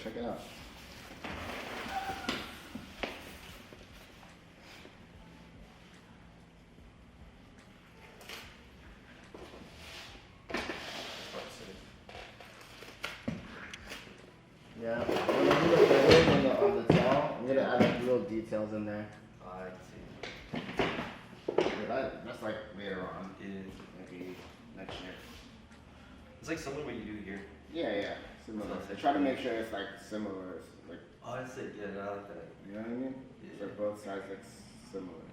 Check it out. Yeah, when I do the filling on the tail, I'm gonna add like little details in there. I see. Yeah, that's like later on. It is. Maybe next year. It's like similar to what you do here. Yeah, similar. I try to make sure it's like similar, like. Oh, that's it. Yeah, I like that. You know what I mean? Yeah. So both sides like similar.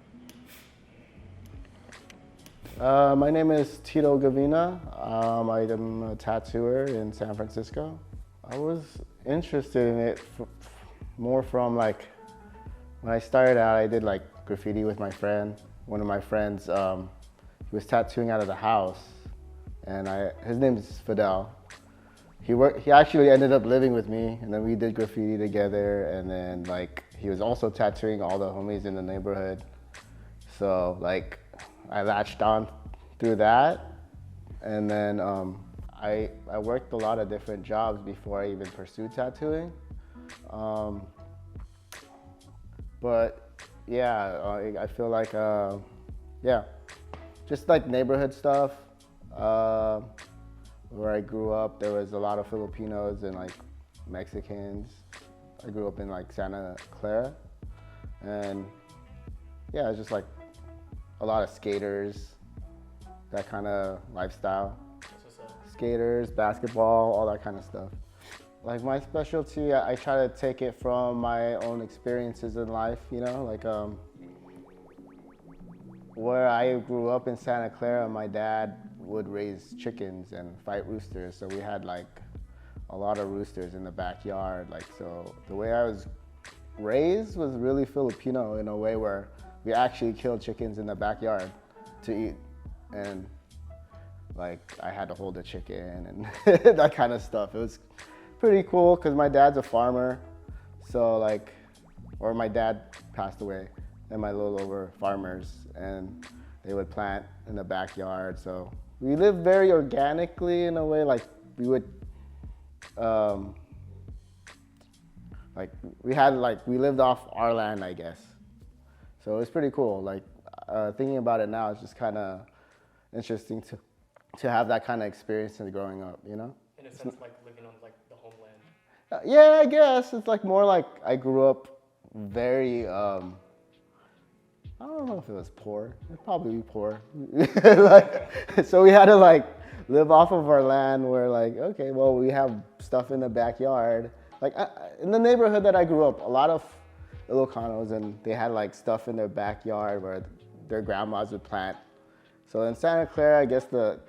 My name is Tito Gavina. I am a tattooer in San Francisco. I was interested in it more from like, when I started out, I did like graffiti with my friend. One of my friends, he was tattooing out of the house, and his name is Fidel. He actually ended up living with me, and then we did graffiti together, and then like he was also tattooing all the homies in the neighborhood. So like I latched on through that, and then I worked a lot of different jobs before I even pursued tattooing. But yeah, I feel like yeah, just like neighborhood stuff. Where I grew up, there was a lot of Filipinos and like Mexicans. I grew up in like Santa Clara, and yeah, it's just like a lot of skaters, that kind of lifestyle. Skaters, basketball, all that kind of stuff. Like my specialty, I try to take it from my own experiences in life, you know, like where I grew up in Santa Clara, my dad would raise chickens and fight roosters. So we had like a lot of roosters in the backyard. Like, so the way I was raised was really Filipino in a way where we actually killed chickens in the backyard to eat. And like I had to hold a chicken and that kind of stuff. It was pretty cool because my dad's a farmer. So like, or my dad passed away and my little were farmers, and they would plant in the backyard. So we lived very organically in a way, like we would, like we lived off our land, I guess. So it was pretty cool. Like thinking about it now, it's just kind of interesting to have that kind of experience in growing up, you know? In a sense, like living on like the homeland. Yeah, I guess it's like more like I grew up very. I don't know if it was poor. It'd probably be poor. Like, so we had to like live off of our land. Where like, okay, well, we have stuff in the backyard. Like in the neighborhood that I grew up, a lot of Ilocanos, and they had like stuff in their backyard where their grandmas would plant. So in Santa Clara, I guess the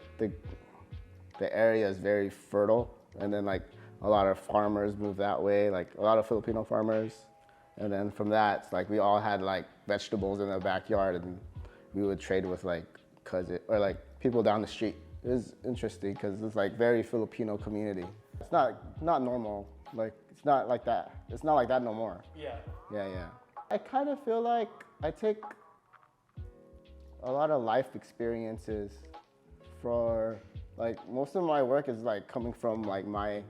area is very fertile, and then like a lot of farmers moved that way, like a lot of Filipino farmers. And then from that, it's like we all had like vegetables in the backyard, and we would trade with like cousin or like people down the street. It was interesting because it's like very Filipino community. It's not normal. Like it's not like that. It's not like that no more. Yeah. Yeah. I kind of feel like I take a lot of life experiences for like most of my work is like coming from like my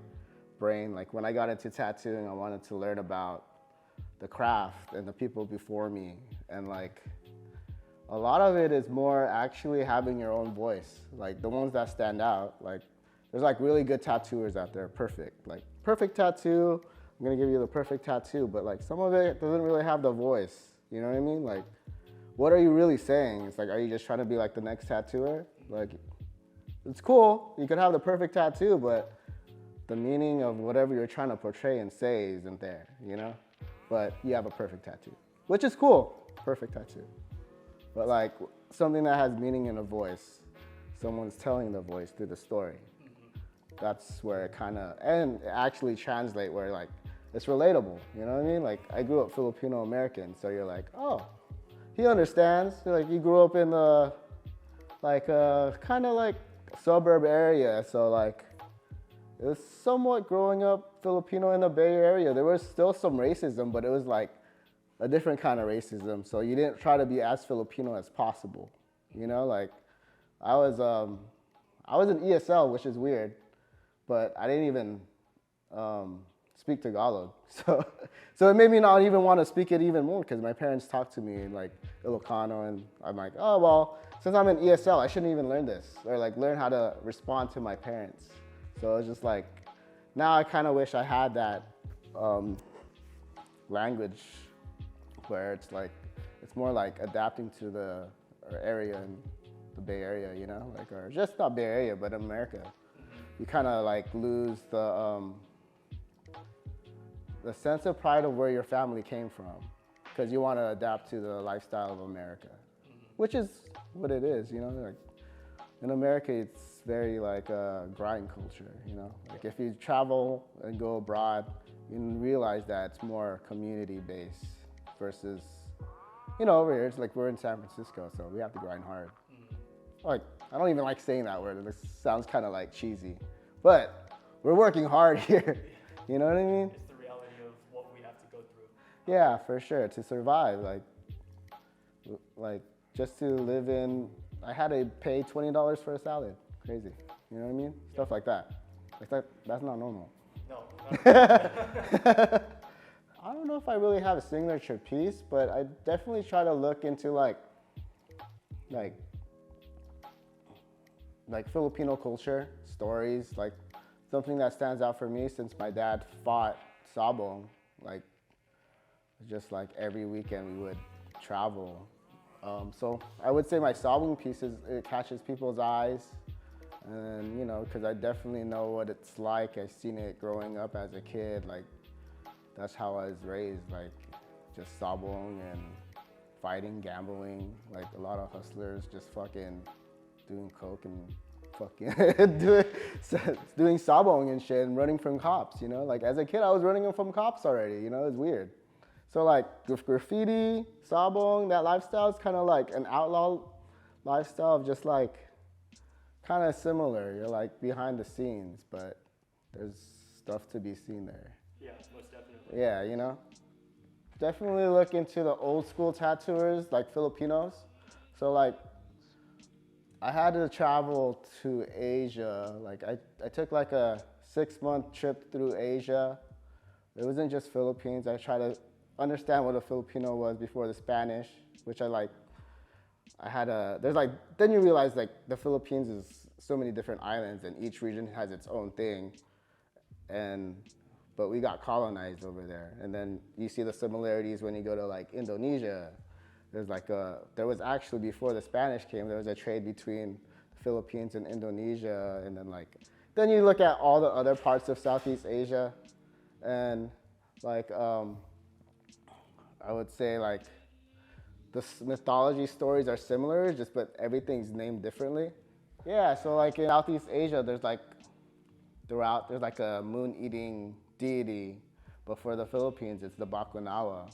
brain. Like when I got into tattooing, I wanted to learn about the craft and the people before me, and like a lot of it is more actually having your own voice, like the ones that stand out. Like there's like really good tattooers out there, perfect tattoo, I'm gonna give you the perfect tattoo, but like some of it doesn't really have the voice, you know what I mean? Like what are you really saying? It's like, are you just trying to be like the next tattooer? Like it's cool, you could have the perfect tattoo, but the meaning of whatever you're trying to portray and say isn't there, you know? But you have a perfect tattoo, which is cool. Perfect tattoo. but like something that has meaning in a voice. Someone's telling the voice through the story. That's where it kind of, and actually translate where like it's relatable, you know what I mean? Like I grew up Filipino American, so you're like, oh, he understands. Like he grew up in the like kind of like suburb area, so like it was somewhat growing up Filipino in the Bay Area. There was still some racism, but it was like a different kind of racism. So you didn't try to be as Filipino as possible, you know? Like I was in ESL, which is weird, but I didn't even speak Tagalog. So it made me not even want to speak it even more because my parents talked to me in like Ilocano, and I'm like, oh, well, since I'm in ESL, I shouldn't even learn this or like learn how to respond to my parents. So it's just like, now I kind of wish I had that language where it's like, it's more like adapting to the area and the Bay Area, you know, like, or just not Bay Area, but America. You kind of like lose the sense of pride of where your family came from because you want to adapt to the lifestyle of America, which is what it is, you know, like in America, it's very like a grind culture, you know, like if you travel and go abroad, you realize that it's more community based versus, you know, over here, it's like we're in San Francisco, so we have to grind hard. Like, I don't even like saying that word. It sounds kind of like cheesy, but we're working hard here. You know what I mean? It's the reality of what we have to go through. Yeah, for sure. To survive, like just to live in, I had to pay $20 for a salad. Crazy. You know what I mean? Stuff like that. That's not normal. No. Not I don't know if I really have a signature piece, but I definitely try to look into like Filipino culture, stories, like something that stands out for me since my dad fought sabong, like just like every weekend we would travel. So I would say my sabong pieces, it catches people's eyes, and you know, because I definitely know what it's like. I've seen it growing up as a kid, like that's how I was raised, like just sabong and fighting, gambling, like a lot of hustlers just fucking doing coke and fucking doing sabong and shit and running from cops, you know? Like as a kid, I was running from cops already, you know? It's weird. So like with graffiti, sabong, that lifestyle is kind of like an outlaw lifestyle of just like kind of similar. You're like behind the scenes, but there's stuff to be seen there. Yeah, most definitely. Yeah, you know? Definitely look into the old school tattooers, like Filipinos. So like, I had to travel to Asia. Like I took like a 6-month trip through Asia. It wasn't just Philippines. I tried to understand what a Filipino was before the Spanish, which then you realize like the Philippines is so many different islands and each region has its own thing. But we got colonized over there. And then you see the similarities when you go to like Indonesia. There was actually, before the Spanish came, there was a trade between the Philippines and Indonesia. And then you look at all the other parts of Southeast Asia. And like, I would say like the mythology stories are similar, but everything's named differently. Yeah, so like in Southeast Asia, there's like a moon-eating deity, but for the Philippines, it's the Bakunawa,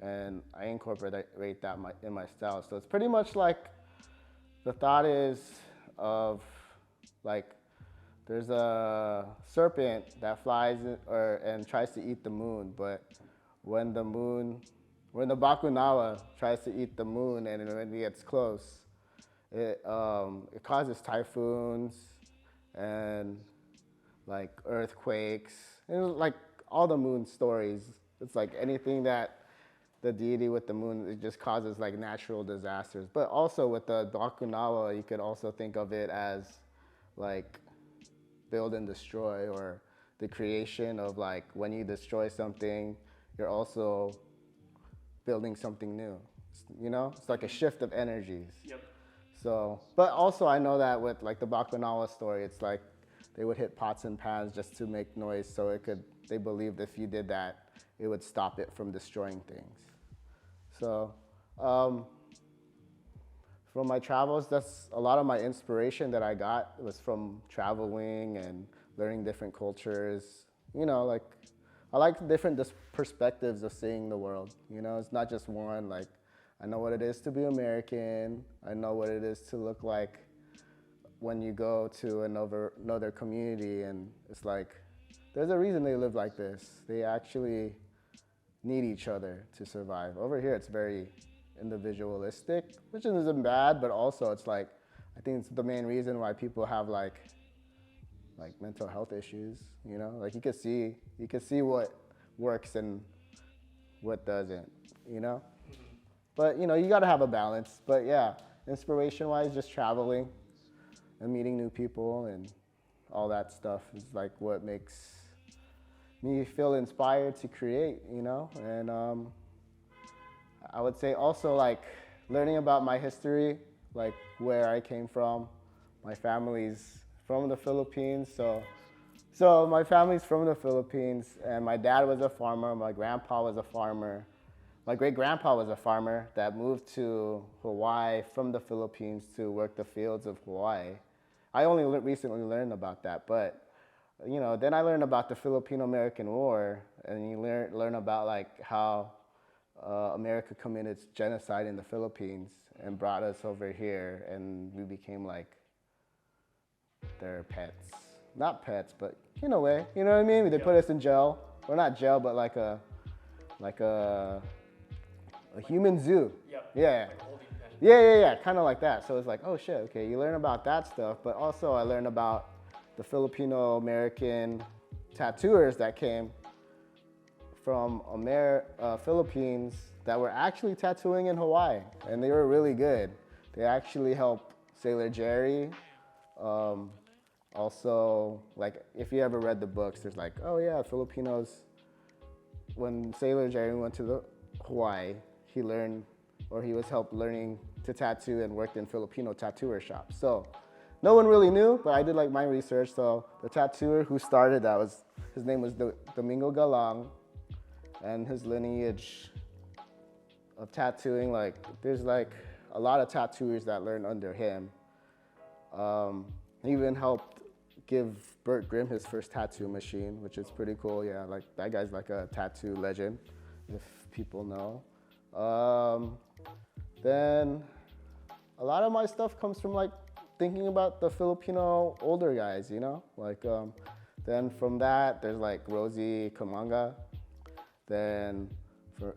and I incorporate that in my style. So it's pretty much like the thought is of like there's a serpent that flies and tries to eat the moon, but when the Bakunawa tries to eat the moon and when it gets close, it causes typhoons and like earthquakes, and like all the moon stories. It's like anything that the deity with the moon, it just causes like natural disasters. But also with the Bakunawa, you could also think of it as like build and destroy, or the creation of like when you destroy something, you're also building something new. You know, it's like a shift of energies. Yep. So, but also I know that with like the Bakunawa story, it's like they would hit pots and pans just to make noise, so they believed if you did that, it would stop it from destroying things. So, from my travels, that's a lot of my inspiration that I got was from traveling and learning different cultures. You know, like I like different perspectives of seeing the world. You know, it's not just one. Like I know what it is to be American. I know what it is to look like when you go to another community, and it's like there's a reason they live like this. They actually need each other to survive. Over here, it's very individualistic, which isn't bad, but also it's like I think it's the main reason why people have like mental health issues. You know, like you can see what works and what doesn't. You know, but you know you got to have a balance. But yeah, inspiration-wise, just traveling and meeting new people and all that stuff is like what makes me feel inspired to create, you know? And I would say also like learning about my history, like where I came from. My family's from the Philippines, so my family's from the Philippines, and my dad was a farmer, my grandpa was a farmer. My great-grandpa was a farmer that moved to Hawaii from the Philippines to work the fields of Hawaii. I only recently learned about that, but you know, then I learned about the Filipino American War, and you learn about like how America committed genocide in the Philippines and brought us over here, and we became like their pets. Not pets, but in a way, you know what I mean? They put us in jail, or not jail, but like a human zoo. Yep. Yeah. Like a holding pen. Yeah, kind of like that. So it's like, oh shit, okay, you learn about that stuff, but also I learned about the Filipino American tattooers that came from Philippines that were actually tattooing in Hawaii, and they were really good. They actually helped Sailor Jerry. Also, like if you ever read the books, there's like, oh yeah, Filipinos. When Sailor Jerry went to Hawaii, he learned, or he was helped learning to tattoo and worked in Filipino tattooer shops. So no one really knew, but I did like my research. So the tattooer who started that his name was Domingo Galang, and his lineage of tattooing, like there's like a lot of tattooers that learned under him. He even helped give Bert Grimm his first tattoo machine, which is pretty cool. Yeah, like that guy's like a tattoo legend, if people know. Then a lot of my stuff comes from like thinking about the Filipino older guys, you know? Like, then from that, there's like Rosie Kamanga. Then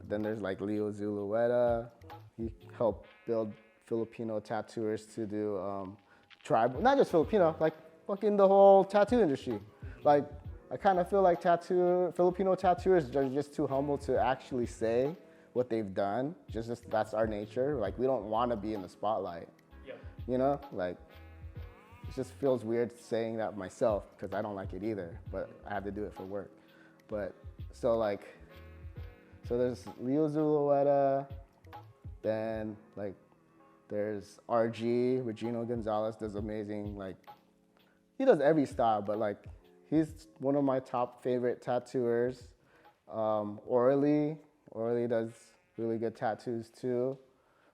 there's like Leo Zulueta. He helped build Filipino tattooers to do tribal, not just Filipino, like fucking the whole tattoo industry. Like, I kind of feel like Filipino tattooers are just too humble to actually say what they've done. Just that's our nature. Like, we don't want to be in the spotlight. Yep. You know, like it just feels weird saying that myself because I don't like it either. But I have to do it for work. But so there's Leo Zulueta. Then like there's RG. Regino Gonzalez does amazing. Like he does every style, but like he's one of my top favorite tattooers. Orly does really good tattoos too.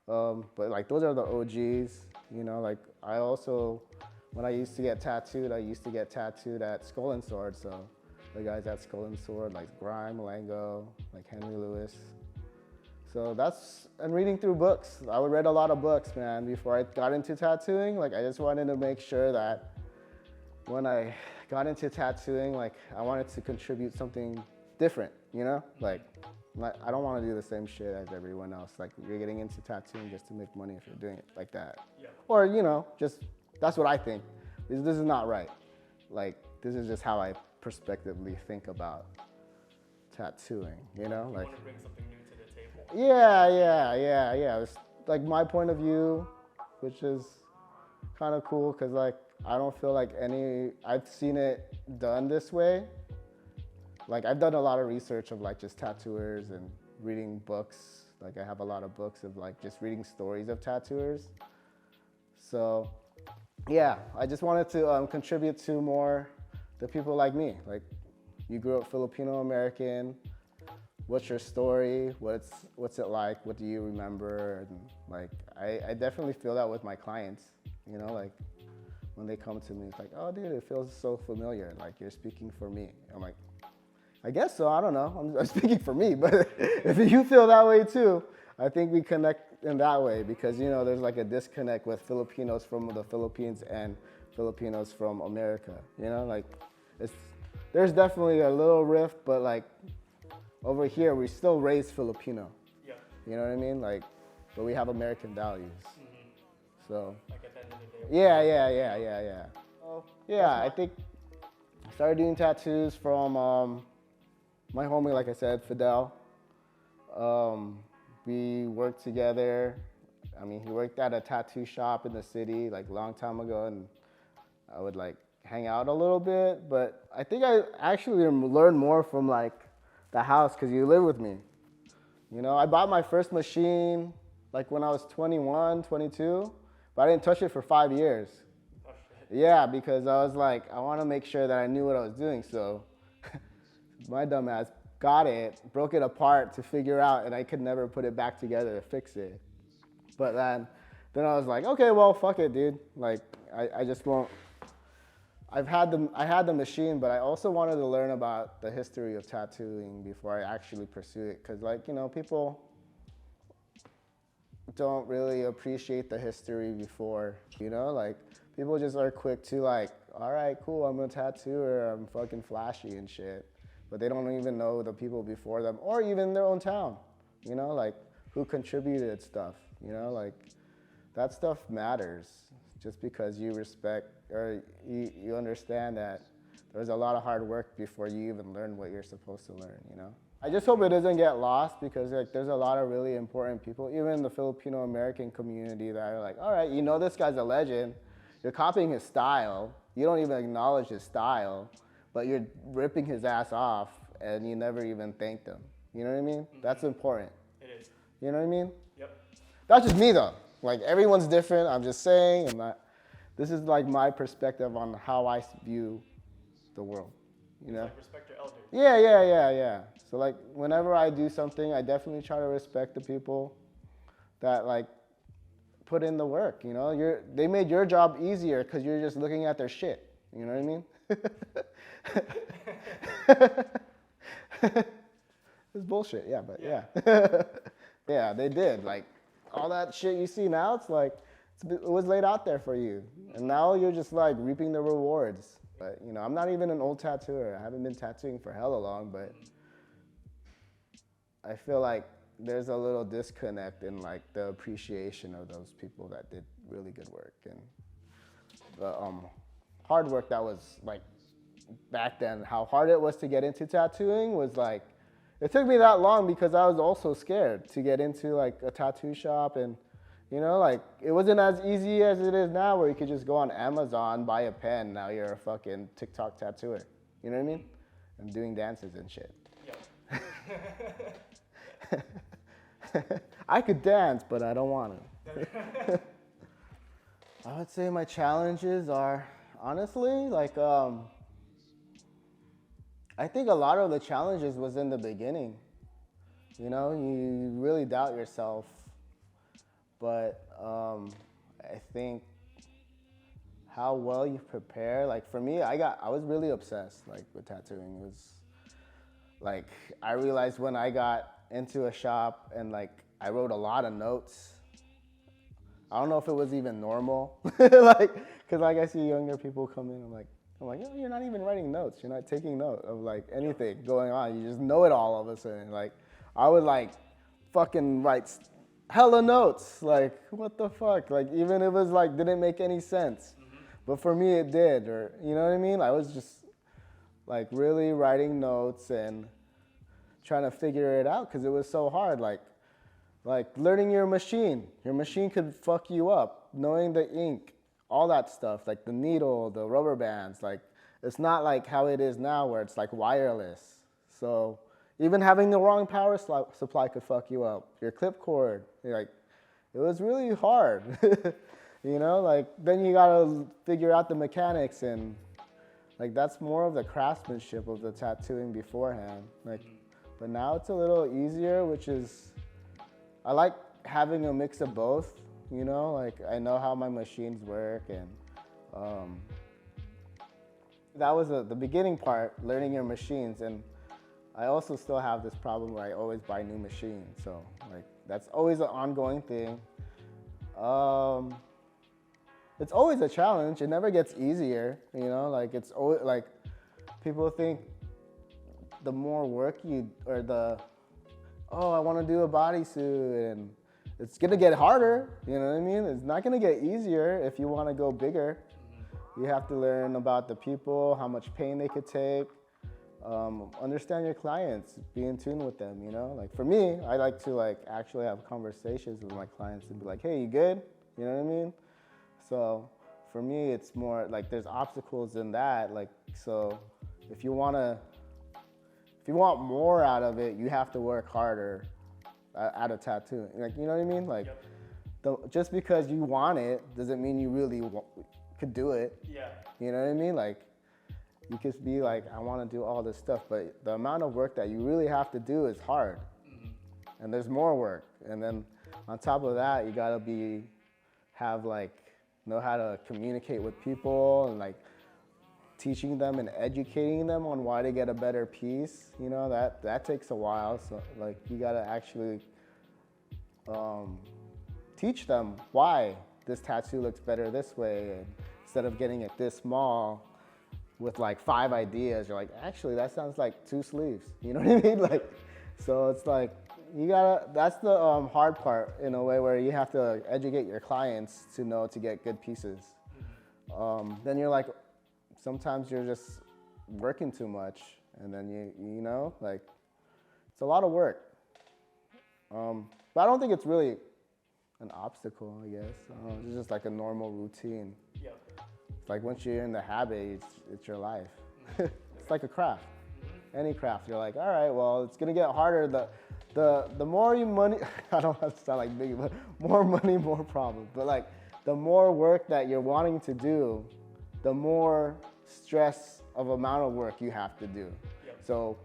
But like those are the OGs, you know. Like I also, when I used to get tattooed at Skull and Sword. So the guys at Skull and Sword, like Grime, Lango, like Henry Lewis. So and reading through books. I would read a lot of books, man, before I got into tattooing. Like I just wanted to make sure that when I got into tattooing, like I wanted to contribute something different, you know? Like I don't want to do the same shit as everyone else. Like you're getting into tattooing just to make money if you're doing it like that. Yeah. Or, you know, just that's what I think. This is not right. Like this is just how I prospectively think about tattooing, you know? You Like want to bring something new to the table. yeah. It's like my point of view, which is kind of cool because like I don't feel like I've seen it done this way. Like I've done a lot of research of like just tattooers and reading books. Like I have a lot of books of like just reading stories of tattooers. So yeah, I just wanted to contribute to more the people like me. Like you grew up Filipino American. What's your story? What's it like? What do you remember? And like I definitely feel that with my clients, you know, like when they come to me, it's like, oh, dude, it feels so familiar. Like you're speaking for me. I'm like, I guess so. I don't know. I'm speaking for me, but if you feel that way too, I think we connect in that way because, you know, there's like a disconnect with Filipinos from the Philippines and Filipinos from America, you know, like there's definitely a little rift, but like over here, we still raise Filipino. Yeah. You know what I mean? Like, but we have American values. So. Like at the end of the day. Yeah. Oh, yeah, I think I started doing tattoos from my homie, like I said, Fidel. We worked together. I mean, he worked at a tattoo shop in the city like a long time ago, and I would like hang out a little bit. But I think I actually learned more from like the house because you live with me. You know, I bought my first machine like when I was 21, 22, but I didn't touch it for 5 years. Oh, shit. Yeah, because I was like, I want to make sure that I knew what I was doing. So my dumb ass got it, broke it apart to figure out, and I could never put it back together to fix it. But then I was like, okay, well, fuck it, dude. Like, I just won't. I had the machine, but I also wanted to learn about the history of tattooing before I actually pursue it. Because, like, you know, people don't really appreciate the history before, you know? Like, people just are quick to, like, all right, cool, I'm a tattooer, I'm fucking flashy and shit. But they don't even know the people before them or even their own town, you know? Like, who contributed stuff, you know? Like, that stuff matters just because you respect or you understand that there's a lot of hard work before you even learn what you're supposed to learn, you know? I just hope it doesn't get lost because like there's a lot of really important people, even in the Filipino American community that are like, all right, you know this guy's a legend, you're copying his style, you don't even acknowledge his style, but you're ripping his ass off and you never even thanked him. You know what I mean? Mm-hmm. That's important. It is. You know what I mean? Yep. That's just me though. Like everyone's different. I'm just saying, this is like my perspective on how I view the world. You know? Like respect your elders. Yeah. So like whenever I do something, I definitely try to respect the people that like put in the work. You know, they made your job easier because you're just looking at their shit. You know what I mean? It's bullshit, yeah, but yeah. Yeah, they did. Like, all that shit you see now, it's like, it was laid out there for you. And now you're just like reaping the rewards. But, you know, I'm not even an old tattooer. I haven't been tattooing for hella long, but I feel like there's a little disconnect in like the appreciation of those people that did really good work. And the hard work that was like back then, how hard it was to get into tattooing was like, it took me that long because I was also scared to get into like a tattoo shop and, you know, like it wasn't as easy as it is now where you could just go on Amazon, buy a pen, now you're a fucking TikTok tattooer. You know what I mean? And doing dances and shit. Yeah. I could dance, but I don't want to. I would say my challenges are, honestly, like, I think a lot of the challenges was in the beginning. You know, you really doubt yourself. But I think how well you prepare, like for me, I was really obsessed like with tattooing. It was like, I realized when I got into a shop and like, I wrote a lot of notes. I don't know if it was even normal. Like, cause like I see younger people come in, I'm like, oh, you're not even writing notes. You're not taking note of like anything going on. You just know it all of a sudden. Like, I would like fucking write hella notes. Like, what the fuck? Like, even if it was like, didn't make any sense. Mm-hmm. But for me, it did. Or, you know what I mean? I was just like really writing notes and trying to figure it out because it was so hard. Like learning your machine. Your machine could fuck you up. Knowing the ink. All that stuff, like the needle, the rubber bands, like it's not like how it is now where it's like wireless. So even having the wrong power supply could fuck you up. Your clip cord, like it was really hard. You know, like then you gotta figure out the mechanics and like that's more of the craftsmanship of the tattooing beforehand. Like, but now it's a little easier, which is, I like having a mix of both. you know, like I know how my machines work, and that was the beginning part, learning your machines. And I also still have this problem where I always buy new machines, so like that's always an ongoing thing. It's always a challenge. It never gets easier, you know, like it's always like people think the more work I want to do a bodysuit, and it's gonna get harder, you know what I mean? It's not gonna get easier if you want to go bigger. You have to learn about the people, how much pain they could take, understand your clients, be in tune with them, you know? Like for me, I like to like actually have conversations with my clients and be like, hey, you good? You know what I mean? So for me, it's more like there's obstacles in that. Like, so if you want more out of it, you have to work harder at a tattoo. Like, you know what I mean? Like, just because you want it doesn't mean you really could do it. Yeah. You know what I mean? Like, you could be like, I want to do all this stuff, but the amount of work that you really have to do is hard. And there's more work. And then on top of that, you gotta know how to communicate with people, and like teaching them and educating them on why to get a better piece. You know, that takes a while. So like you gotta actually teach them why this tattoo looks better this way, and instead of getting it this small with like 5 ideas, you're like, actually that sounds like 2 sleeves. You know what I mean? Like, so it's like that's the hard part in a way, where you have to educate your clients to know to get good pieces. Then you're like, sometimes you're just working too much, and then you know, like it's a lot of work. But I don't think it's really an obstacle, I guess. It's just like a normal routine. Yeah. It's like once you're in the habit, it's your life. It's like a craft. Any craft, you're like, all right, well, it's gonna get harder. The more money, I don't have to sound like big, but more money, more problems. But like, the more work that you're wanting to do, the more stress of amount of work you have to do. Yep. So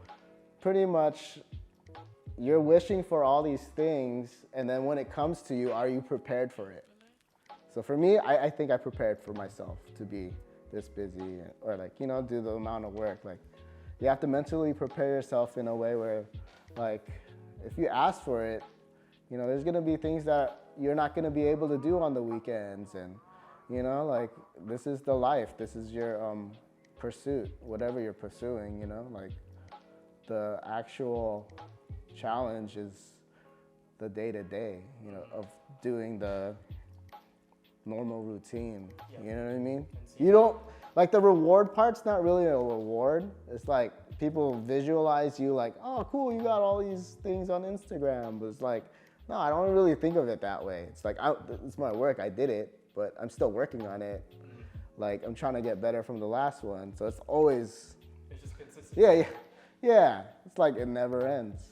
pretty much you're wishing for all these things, and then when it comes to you, are you prepared for it? So for me, I think I prepared for myself to be this busy, or like, you know, do the amount of work. Like, you have to mentally prepare yourself in a way where, like, if you ask for it, you know, there's gonna be things that you're not gonna be able to do on the weekends, and you know, like, this is the life, this is your pursuit, whatever you're pursuing, you know, like the actual challenge is the day-to-day, you know, of doing the normal routine. Yeah. You know what I mean? You don't, like, the reward part's not really a reward. It's like people visualize you like, oh, cool, you got all these things on Instagram. But it's like, no, I don't really think of it that way. It's like, it's my work, I did it, but I'm still working on it. Like, I'm trying to get better from the last one. So it's always, It's just consistent. yeah. It's like it never ends.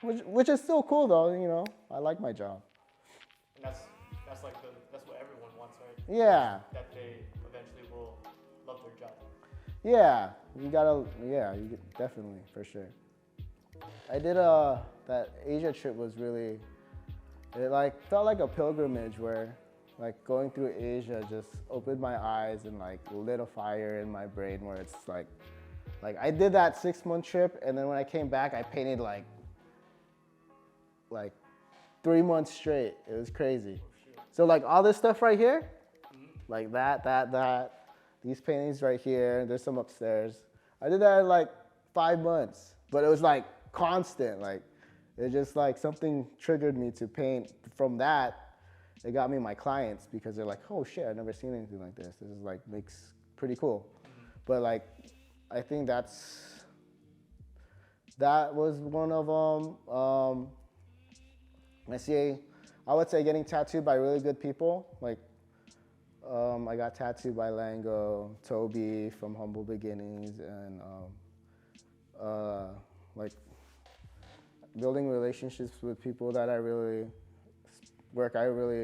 Which is still cool though, you know. I like my job. And that's like that's what everyone wants, right? Yeah. That they eventually will love their job. Yeah, definitely, for sure. I did that Asia trip was really, it like felt like a pilgrimage where like going through Asia just opened my eyes and like lit a fire in my brain where it's like I did that 6-month trip, and then when I came back, I painted like 3 months straight. It was crazy. So like all this stuff right here, like that, these paintings right here, there's some upstairs. I did that in like 5 months, but it was like constant. Like it just like something triggered me to paint. From that, it got me my clients because they're like, oh shit, I've never seen anything like this. This is like makes pretty cool. But like, I think that was one of them. I would say getting tattooed by really good people. Like, I got tattooed by Lango, Toby from Humble Beginnings, and like building relationships with people that I really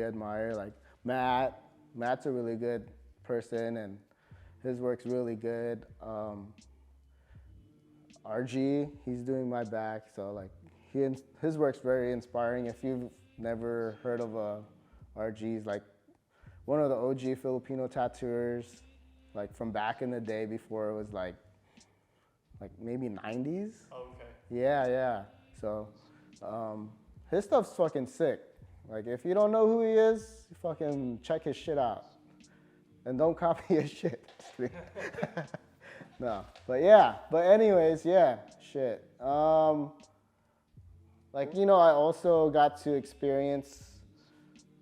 admire. Like Matt's a really good person, and his work's really good. RG, he's doing my back, so like his work's very inspiring. If you've never heard of a RG's like one of the OG Filipino tattooers, like from back in the day before it was like maybe 90s. Oh, okay. Yeah. So his stuff's fucking sick. Like if you don't know who he is, fucking check his shit out. And don't copy his shit. No. But anyways, shit. Like, you know, I also got to experience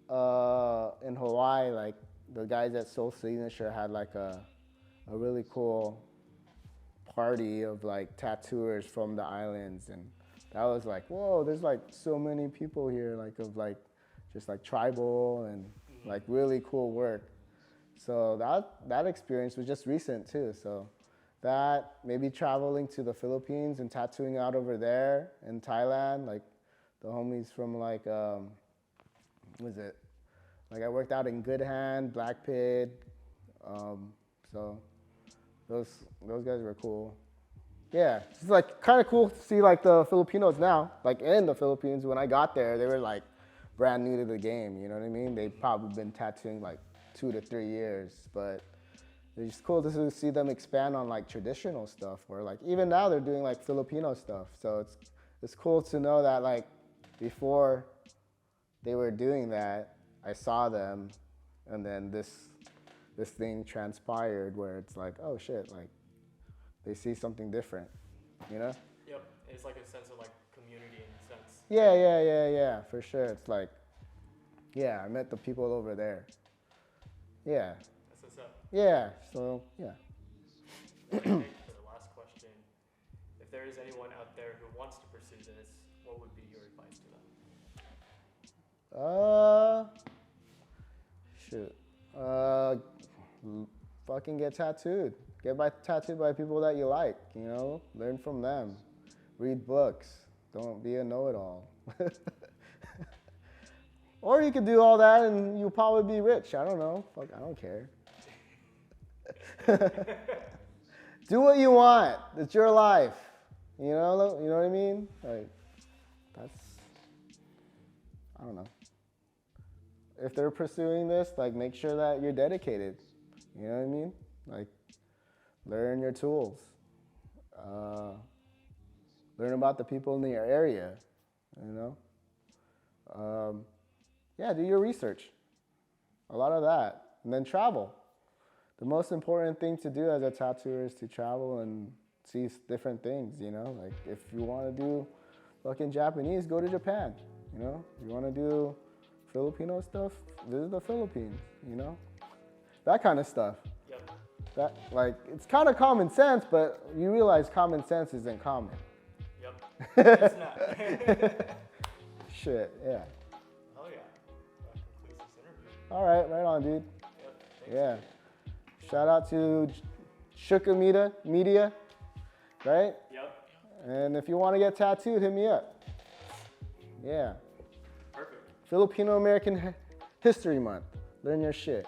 in Hawaii, like the guys at Soul Signature had like a really cool party of like tattooers from the islands, and that was like, whoa, there's like so many people here, like of like just like tribal and like really cool work. So that experience was just recent too. So that, maybe traveling to the Philippines and tattooing out over there in Thailand, like the homies from like what was it? Like I worked out in Good Hand, Black Pid. So those guys were cool. Yeah, it's like kind of cool to see like the Filipinos now, like in the Philippines. When I got there, they were like brand new to the game. You know what I mean? They've probably been tattooing like 2 to 3 years, but it's cool to see them expand on like traditional stuff, or like even now they're doing like Filipino stuff. So it's cool to know that like before they were doing that, I saw them, and then this thing transpired where it's like, oh shit, like they see something different, you know? Yep. It's like a sense of like community in a sense. Yeah, for sure. It's like, yeah, I met the people over there. Yeah. That's what's up. Yeah, so, yeah. Okay, for the last question, if there is anyone out there who wants to pursue this, what would be your advice to them? Fucking get tattooed. Get tattooed by people that you like, you know? Learn from them. Read books. Don't be a know-it-all. Or you could do all that and you'll probably be rich. I don't know. Fuck, I don't care. Do what you want. It's your life. You know what I mean? Like, I don't know. If they're pursuing this, like, make sure that you're dedicated. You know what I mean? Like, learn your tools. Learn about the people in your area, you know? Do your research. A lot of that. And then travel. The most important thing to do as a tattooer is to travel and see different things, you know? Like, if you want to do fucking Japanese, go to Japan, you know? If you want to do Filipino stuff, visit the Philippines, you know? That kind of stuff. Yep. That, like, it's kind of common sense, but you realize common sense isn't common. Yep. It's not. Shit, yeah. Oh yeah. That concludes this interview. All right on, dude. Yep. Thanks. Yeah. Shout out to Shuka Media, right? Yep. And if you want to get tattooed, hit me up. Yeah. Perfect. Filipino American History Month. Learn your shit.